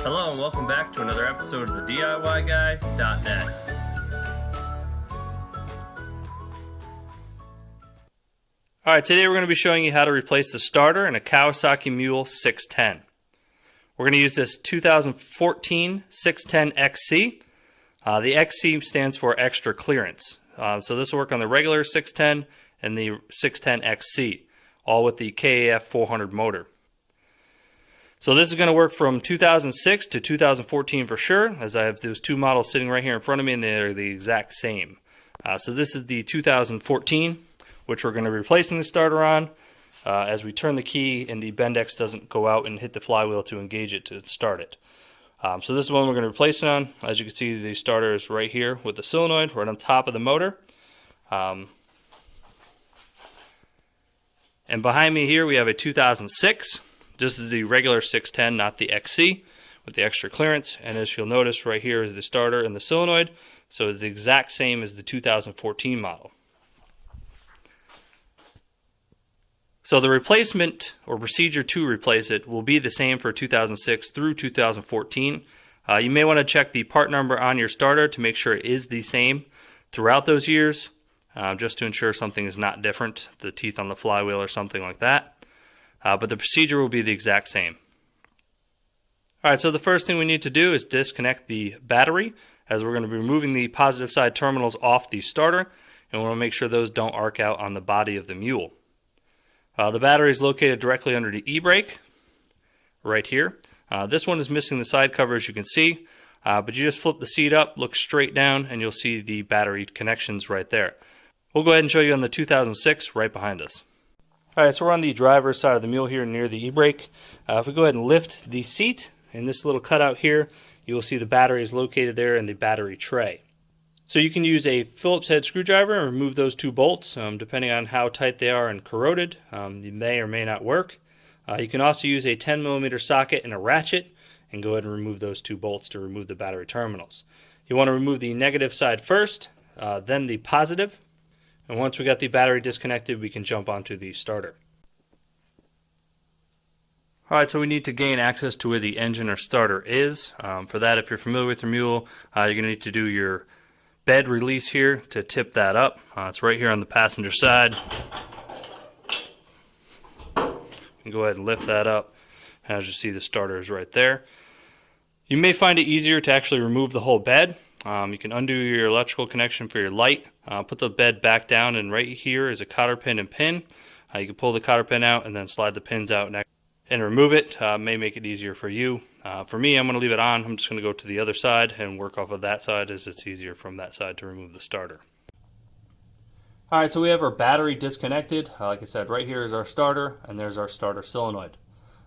Hello and welcome back to another episode of the DIYguy.net. Alright, today we're going to be showing you how to replace the starter in a Kawasaki Mule 610. We're going to use this 2014 610 XC. The XC stands for extra clearance. So this will work on the regular 610 and the 610 XC, all with the KAF 400 motor. So this is going to work from 2006 to 2014 for sure, as I have those two models sitting right here in front of me and they're the exact same. So this is the 2014, which we're going to be replacing the starter on. As we turn the key and the Bendix doesn't go out and hit the flywheel to engage it to start it. So this is one we're going to replace it on. As you can see, the starter is right here with the solenoid right on top of the motor. And behind me here we have a 2006. This is the regular 610, not the XC, with the extra clearance. And as you'll notice, right here is the starter and the solenoid. So it's the exact same as the 2014 model. So the replacement or procedure to replace it will be the same for 2006 through 2014. You may want to check the part number on your starter to make sure it is the same throughout those years, just to ensure something is not different, the teeth on the flywheel or something like that. But the procedure will be the exact same. Alright, so the first thing we need to do is disconnect the battery, as we're going to be removing the positive side terminals off the starter, and we want to make sure those don't arc out on the body of the Mule. The battery is located directly under the e-brake, right here. This one is missing the side cover, as you can see, but you just flip the seat up, look straight down, and you'll see the battery connections right there. We'll go ahead and show you on the 2006 right behind us. Alright, so we're on the driver's side of the Mule here near the e-brake. If we go ahead and lift the seat, in this little cutout here, you will see the battery is located there in the battery tray. So you can use a Phillips head screwdriver and remove those two bolts, depending on how tight they are and corroded. They may or may not work. You can also use a 10mm socket and a ratchet and go ahead and remove those two bolts to remove the battery terminals. You want to remove the negative side first, then the positive. And once we got the battery disconnected, we can jump onto the starter. Alright, so we need to gain access to where the engine or starter is. For that, if you're familiar with your Mule, you're going to need to do your bed release here to tip that up. It's right here on the passenger side. You can go ahead and lift that up. As you see, the starter is right there. You may find it easier to actually remove the whole bed. You can undo your electrical connection for your light, put the bed back down, and right here is a cotter pin and pin. You can pull the cotter pin out and then slide the pins out and remove it. May make it easier for you. For me, I'm going to leave it on. I'm just going to go to the other side and work off of that side, as it's easier from that side to remove the starter. Alright, so we have our battery disconnected. Like I said, right here is our starter, and there's our starter solenoid.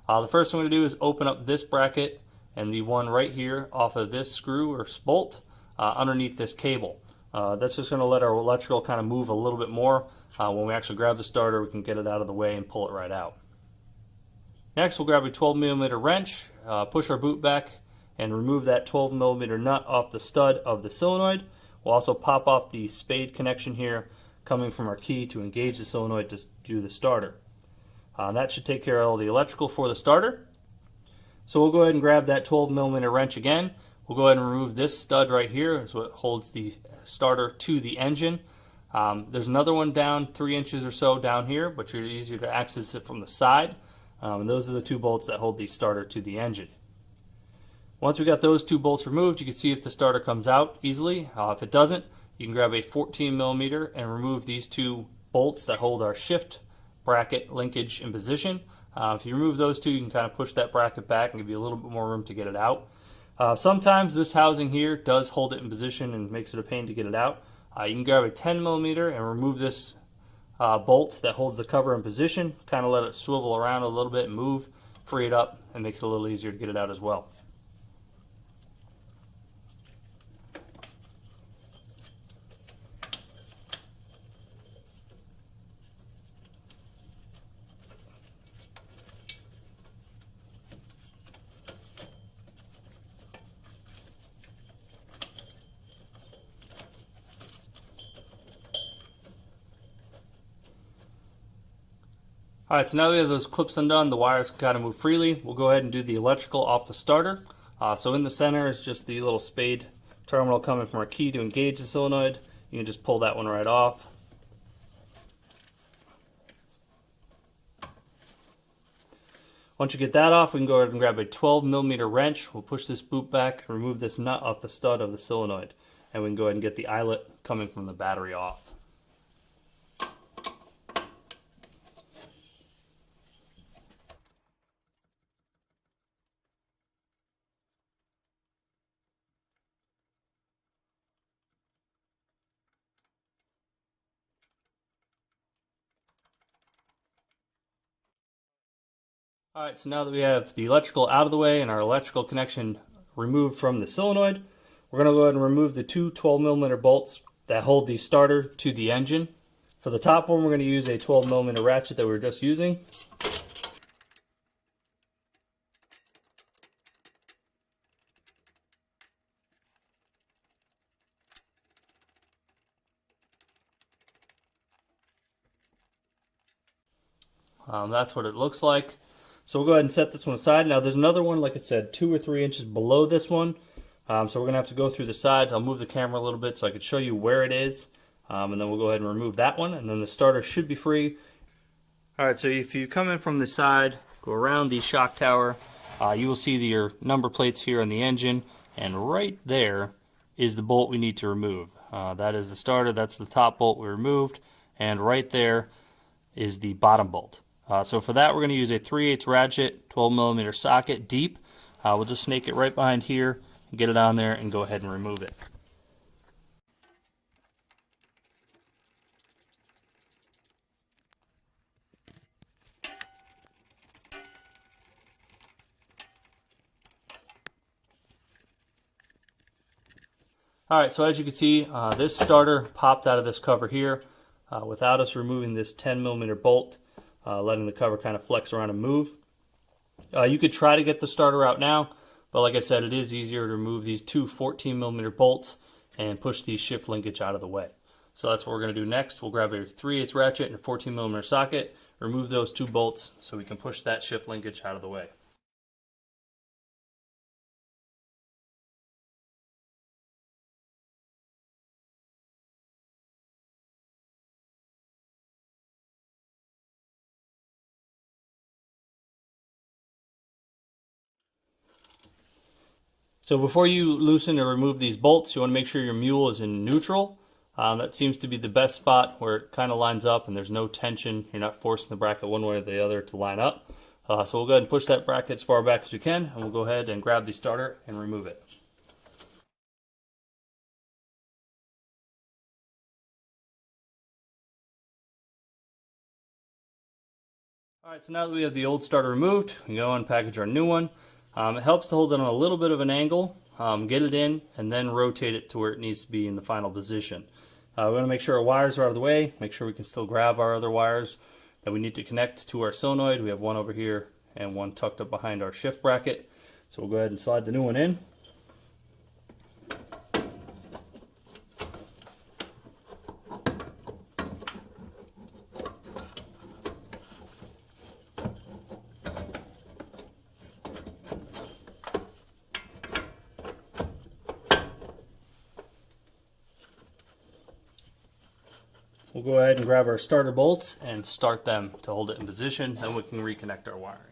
The first thing we're going to do is open up this bracket and the one right here off of this screw or bolt underneath this cable. That's just going to let our electrical kind of move a little bit more. When we actually grab the starter, we can get it out of the way and pull it right out. Next, we'll grab a 12mm wrench, push our boot back, and remove that 12mm nut off the stud of the solenoid. We'll also pop off the spade connection here coming from our key to engage the solenoid to do the starter. That should take care of all the electrical for the starter. So we'll go ahead and grab that 12mm wrench again. We'll go ahead and remove this stud right here. It's what holds the starter to the engine. There's another one down 3 inches or so down here, but you're easier to access it from the side. And those are the two bolts that hold the starter to the engine. Once we got those two bolts removed, you can see if the starter comes out easily. If it doesn't, you can grab a 14mm and remove these two bolts that hold our shift bracket linkage in position. If you remove those two, you can kind of push that bracket back and give you a little bit more room to get it out. Sometimes this housing here does hold it in position and makes it a pain to get it out. You can grab a 10mm and remove this bolt that holds the cover in position, kind of let it swivel around a little bit and move, free it up, and make it a little easier to get it out as well. Alright, so now we have those clips undone, the wires can kind of move freely. We'll go ahead and do the electrical off the starter. So in the center is just the little spade terminal coming from our key to engage the solenoid. You can just pull that one right off. Once you get that off, we can go ahead and grab a 12mm wrench. We'll push this boot back, remove this nut off the stud of the solenoid, and we can go ahead and get the eyelet coming from the battery off. Alright, so now that we have the electrical out of the way and our electrical connection removed from the solenoid, we're going to go ahead and remove the two 12mm bolts that hold the starter to the engine. For the top one, we're going to use a 12mm ratchet that we were just using. That's what it looks like. So we'll go ahead and set this one aside. Now there's another one, like I said, 2 or 3 inches below this one. So we're going to have to go through the sides. I'll move the camera a little bit so I can show you where it is. And then we'll go ahead and remove that one. And then the starter should be free. Alright, so if you come in from the side, go around the shock tower, you will see your number plates here on the engine. And right there is the bolt we need to remove. That is the starter. That's the top bolt we removed. And right there is the bottom bolt. So for that, we're going to use a 3/8 ratchet, 12mm socket deep. We'll just snake it right behind here, get it on there, and go ahead and remove it. Alright, so as you can see, this starter popped out of this cover here without us removing this 10mm bolt, letting the cover kind of flex around and move. You could try to get the starter out now, but like I said, it is easier to remove these two 14mm bolts and push the shift linkage out of the way. So that's what we're going to do next. We'll grab a 3/8 ratchet and a 14mm socket, remove those two bolts so we can push that shift linkage out of the way. So before you loosen or remove these bolts, you want to make sure your mule is in neutral. That seems to be the best spot where it kind of lines up and there's no tension. You're not forcing the bracket one way or the other to line up. So we'll go ahead and push that bracket as far back as we can, and we'll go ahead and grab the starter and remove it. Alright, so now that we have the old starter removed, we can go and package our new one. It helps to hold it on a little bit of an angle, get it in, and then rotate it to where it needs to be in the final position. We want to make sure our wires are out of the way, make sure we can still grab our other wires that we need to connect to our solenoid. We have one over here and one tucked up behind our shift bracket. So we'll go ahead and slide the new one in. We'll go ahead and grab our starter bolts and start them to hold it in position, then we can reconnect our wiring.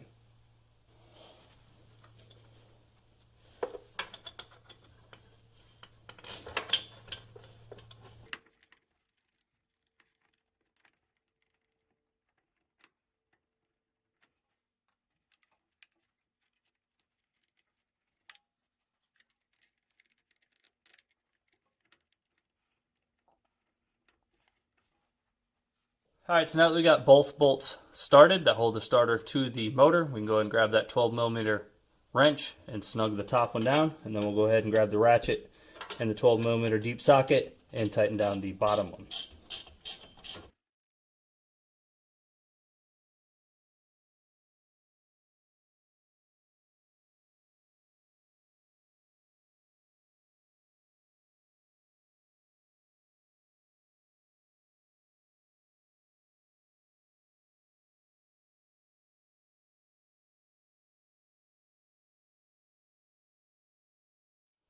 Alright, so now that we got both bolts started that hold the starter to the motor, we can go ahead and grab that 12mm wrench and snug the top one down, and then we'll go ahead and grab the ratchet and the 12mm deep socket and tighten down the bottom one.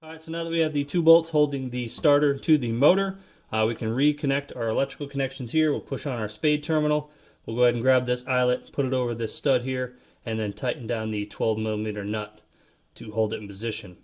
Alright, so now that we have the 2 bolts holding the starter to the motor, we can reconnect our electrical connections here. We'll push on our spade terminal. We'll go ahead and grab this eyelet, put it over this stud here, and then tighten down the 12mm nut to hold it in position.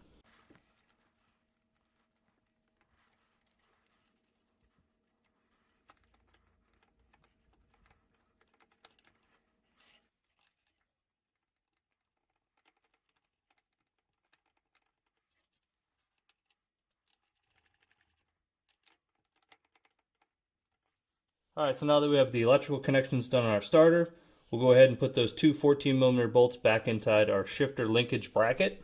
Alright, so now that we have the electrical connections done on our starter, we'll go ahead and put those 2 14mm bolts back inside our shifter linkage bracket.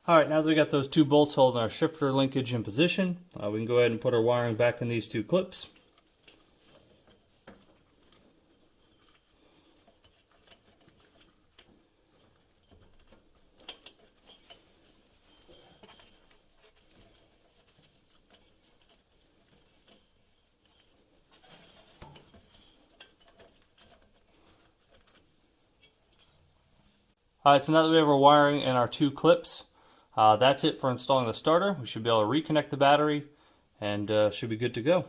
Alright, now that we got those 2 bolts holding our shifter linkage in position, we can go ahead and put our wiring back in these 2 clips. Alright, so now that we have our wiring and our 2 clips, that's it for installing the starter. We should be able to reconnect the battery and should be good to go.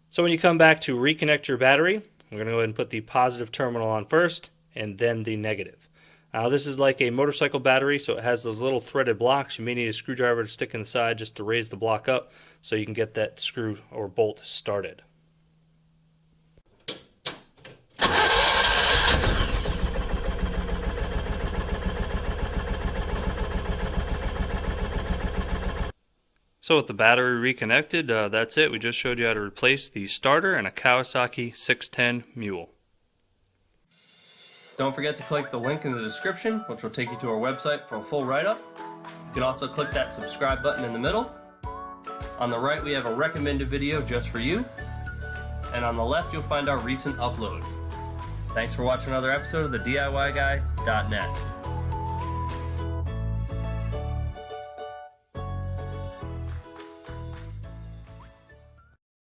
So when you come back to reconnect your battery, we're going to go ahead and put the positive terminal on first and then the negative. Now this is like a motorcycle battery, so it has those little threaded blocks. You may need a screwdriver to stick in the side just to raise the block up so you can get that screw or bolt started. So with the battery reconnected, that's it. We just showed you how to replace the starter in a Kawasaki 610 Mule. Don't forget to click the link in the description, which will take you to our website for a full write-up. You can also click that subscribe button in the middle. On the right we have a recommended video just for you. And on the left you'll find our recent upload. Thanks for watching another episode of the DIYguy.net.